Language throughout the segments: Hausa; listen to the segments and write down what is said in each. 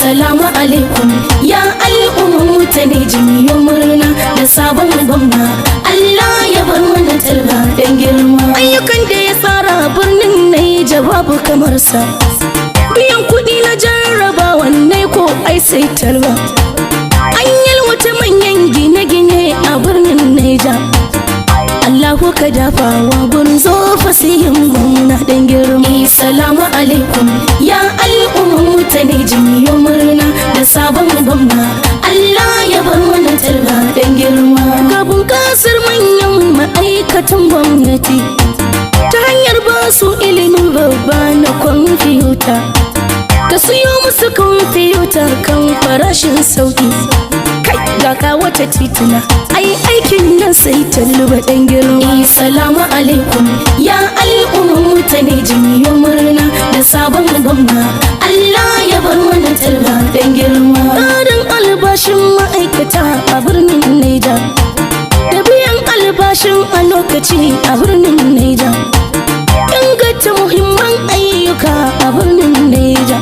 Salamu alaikum ya al'ummu ta ne jimiyo murna da sabon gwamna. Allah ya bar mana talba dan girma. Ayyukan da ya tsara birnin ne jawabu kamar sa. Biyan kuɗi na jarraba wanne ko ai sai talba. An yalwata manyan gine-gine a birnin Neja. Allahu ka dafawa gurin zo fasihin gwamna dan girma. Salamu alaikum ya al'ummu ta ne jimiyo murna da sabon gwamna. Allah ya bar mana talba dan girma. Ga bunƙasar manyan ma'aikatan gwamnati ta hanyar ba su ilimin babba na kwamfuta. Ka siyo musu kwamfuta kan farashin sauki. Kai ga ka wata tituna ai aikin nan sai talba dan girma. Salamu alaikum ya al'ummu ta ne jimiyo murna da sabon gwamna. Allah ya bar mana talba dan girma. Ƙarin albashin ma'aikata a birnin Neja da biyan albashin a lokaci a birnin Neja. Inganta muhimman ayyuka a birnin Neja.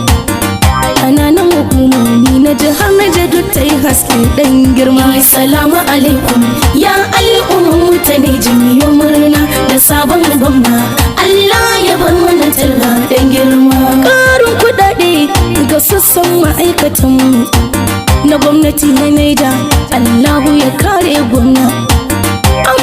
Ƙananan hukumomi na jihar Neja duk ta yi haske dan girma. Salamu alaikum ya al'ummu ta ne jimiyo murna da sabon gwamna. Allah ya bar mana talba dan girma. Ƙarin kuɗaɗe ga sassan ma'aikatanmu na gwamnati na Neja. Allahu ya kare gwamna. An